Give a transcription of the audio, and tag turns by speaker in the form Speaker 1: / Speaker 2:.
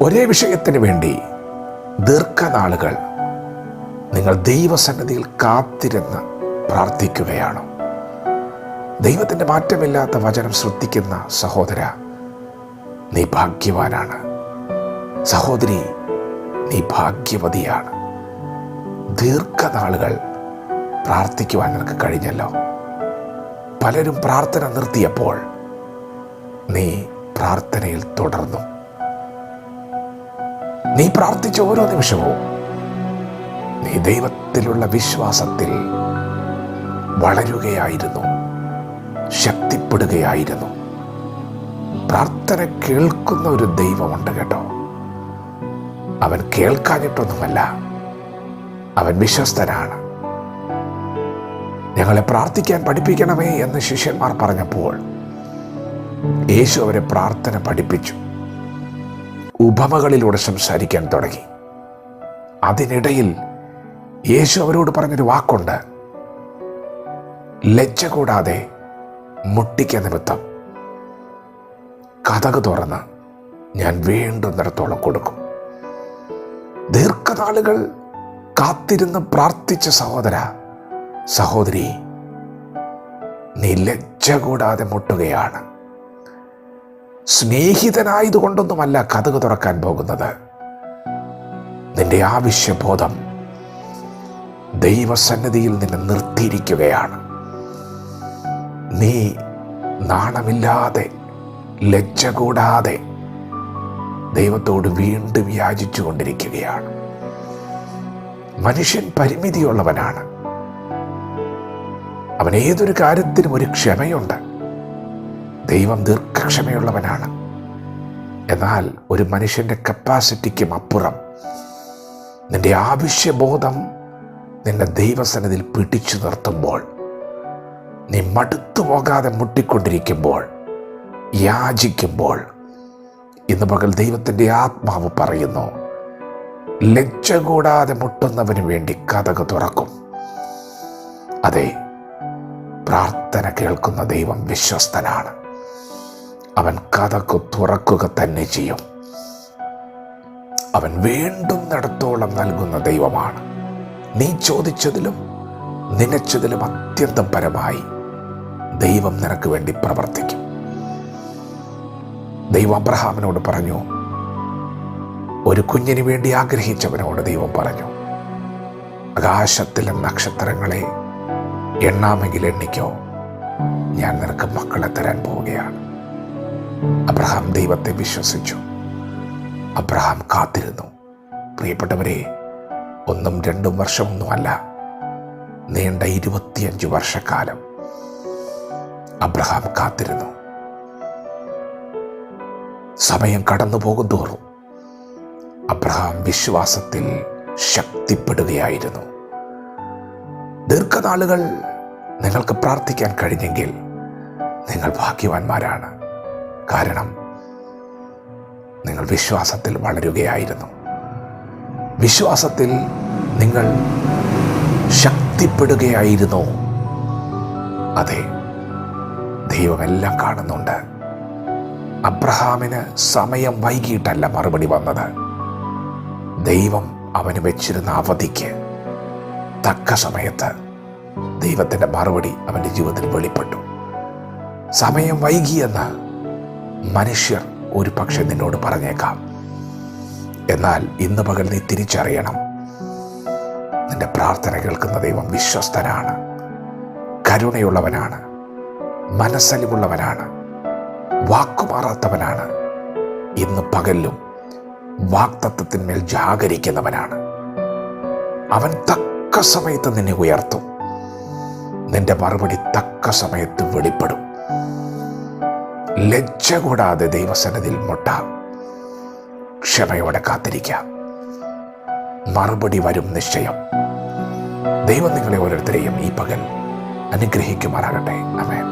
Speaker 1: ഒരേ വിഷയത്തിന് വേണ്ടി ദീർഘനാളുകൾ നിങ്ങൾ ദൈവസന്നിധിയിൽ കാത്തിരുന്ന് പ്രാർത്ഥിക്കുകയാണോ? ദൈവത്തിൻ്റെ മാറ്റമില്ലാത്ത വചനം ശ്രദ്ധിക്കുന്ന സഹോദര, നീ ഭാഗ്യവാനാണ്. സഹോദരി, നീ ഭാഗ്യവതിയാണ്. ദീർഘനാളുകൾ പ്രാർത്ഥിക്കുവാൻ നിനക്ക് കഴിഞ്ഞല്ലോ. പലരും പ്രാർത്ഥന നിർത്തിയപ്പോൾ നീ പ്രാർത്ഥനയിൽ തുടർന്നു. നീ പ്രാർത്ഥിച്ച ഓരോ നിമിഷവും നീ ദൈവത്തിലുള്ള വിശ്വാസത്തിൽ വളരുകയായിരുന്നു, ശക്തിപ്പെടുകയായിരുന്നു. പ്രാർത്ഥന കേൾക്കുന്ന ഒരു ദൈവമുണ്ട് കേട്ടോ. അവൻ കേൾക്കാഞ്ഞിട്ടൊന്നുമല്ല, അവൻ വിശ്വസ്തനാണ്. ഞങ്ങളെ പ്രാർത്ഥിക്കാൻ പഠിപ്പിക്കണമേ എന്ന് ശിഷ്യന്മാർ പറഞ്ഞപ്പോൾ യേശു അവരെ പ്രാർത്ഥന പഠിപ്പിച്ചു. ഉപമകളിലൂടെ സംസാരിക്കാൻ തുടങ്ങി. അതിനിടയിൽ യേശു അവരോട് പറഞ്ഞൊരു വാക്കുണ്ട്: ലജ്ജ കൂടാതെ മുട്ടിക്ക നിമിത്തം കതക് തുറന്ന് ഞാൻ വേണ്ടുന്നിടത്തോളം കൊടുക്കും. ദീർഘനാളുകൾ കാത്തിരുന്ന് പ്രാർത്ഥിച്ച സഹോദര, സഹോദരി, നീ ലജ്ജ കൂടാതെ മുട്ടുകയാണ്. സ്നേഹിതനായതുകൊണ്ടൊന്നുമല്ല കതക് തുറക്കാൻ പോകുന്നത്. നിന്റെ ആവശ്യബോധം ദൈവസന്നിധിയിൽ നിന്നെ നിർത്തിയിരിക്കുകയാണ്. നീ നാണമില്ലാതെ ലജ്ജ കൂടാതെ ദൈവത്തോട് വീണ്ടും യാചിച്ചു കൊണ്ടിരിക്കുകയാണ്. മനുഷ്യൻ പരിമിതിയുള്ളവനാണ്. അവൻ ഏതൊരു കാര്യത്തിനും ഒരു ക്ഷമയുണ്ട്. ദൈവം ദീർഘക്ഷമയുള്ളവനാണ്. എന്നാൽ ഒരു മനുഷ്യൻ്റെ കപ്പാസിറ്റിക്കും അപ്പുറം നിന്റെ ആവശ്യബോധം നിന്നെ ദൈവസന്നിധിയിൽ പിടിച്ചു നിർത്തുമ്പോൾ, നീ മടുത്തു പോകാതെ മുട്ടിക്കൊണ്ടിരിക്കുമ്പോൾ, യാചിക്കുമ്പോൾ, ഇന്ന് പകൽ ദൈവത്തിൻ്റെ ആത്മാവ് പറയുന്നു, ലജ്ജ കൂടാതെ മുട്ടുന്നവന് വേണ്ടി കതക് തുറക്കും. അതെ, പ്രാർത്ഥന കേൾക്കുന്ന ദൈവം വിശ്വസ്തനാണ്. അവൻ കതക് തുറക്കുക തന്നെ ചെയ്യും. അവൻ വേണ്ടുന്നിടത്തോളം നൽകുന്ന ദൈവമാണ്. നീ ചോദിച്ചതിലും നനച്ചതിലും അത്യന്തം പരമായി ദൈവം നിനക്ക് വേണ്ടി പ്രവർത്തിക്കും. ദൈവം അബ്രഹാമിനോട് പറഞ്ഞു, ഒരു കുഞ്ഞിന് വേണ്ടി ആഗ്രഹിച്ചവനോട് ദൈവം പറഞ്ഞു, ആകാശത്തിലെ നക്ഷത്രങ്ങളെ എണ്ണാമെങ്കിൽ എണ്ണിക്കോ, ഞാൻ നിനക്ക് മക്കളെ തരാൻ പോവുകയാണ്. അബ്രഹാം ദൈവത്തെ വിശ്വസിച്ചു. അബ്രഹാം കാത്തിരുന്നു. പ്രിയപ്പെട്ടവരെ, 1-2 വർഷമൊന്നുമല്ല, നീണ്ട 25 വർഷക്കാലം അബ്രഹാം കാത്തിരുന്നു. സമയം കടന്നു പോകും തോറും അബ്രഹാം വിശ്വാസത്തിൽ ശക്തിപ്പെടുകയായിരുന്നു. ദീർഘനാളുകൾ നിങ്ങൾക്ക് പ്രാർത്ഥിക്കാൻ കഴിഞ്ഞെങ്കിൽ നിങ്ങൾ ഭാഗ്യവാന്മാരാണ്. കാരണം നിങ്ങൾ വിശ്വാസത്തിൽ വളരുകയായിരുന്നു. വിശ്വാസത്തിൽ നിങ്ങൾ ശക്തിപ്പെടുകയായിരുന്നു. അതെ, ദൈവമെല്ലാം കാണുന്നുണ്ട്. അബ്രഹാമിന് സമയം വൈകിട്ടല്ല മറുപടി വന്നത്. ദൈവം അവന് വെച്ചിരുന്ന അവധിക്ക് തക്ക സമയത്ത് ദൈവത്തിൻ്റെ മറുപടി അവൻ്റെ ജീവിതത്തിൽ വെളിപ്പെട്ടു. സമയം വൈകിയെന്ന് മനുഷ്യർ ഒരു പക്ഷെ നിന്നോട് പറഞ്ഞേക്കാം. എന്നാൽ ഇന്ന് പകൽ നീ തിരിച്ചറിയണം, നിന്റെ പ്രാർത്ഥന കേൾക്കുന്ന ദൈവം വിശ്വസ്തനാണ്, കരുണയുള്ളവനാണ്, മനസ്സലിവുള്ളവനാണ്, വാക്കുമാറാത്തവനാണ്. ഇന്ന് പകലിലും വാഗ്ദത്തത്തിന്മേൽ ജാഗരിക്കുന്നവനാണ്. അവൻ തക്ക സമയത്ത് നിന്നെ ഉയർത്തും. നിന്റെ മറുപടി തക്ക സമയത്ത് വെളിപ്പെടും. ലജ്ജ കൂടാതെ ദൈവസന്നിധിയിൽ മുട്ടാം. ക്ഷമയോടെ കാത്തിരിക്കാം. മറുപടി വരും നിശ്ചയം. ദൈവം നിങ്ങളെ ഓരോരുത്തരെയും ഈ പകൽ അനുഗ്രഹിക്കുമാറാകട്ടെ. ആമേൻ.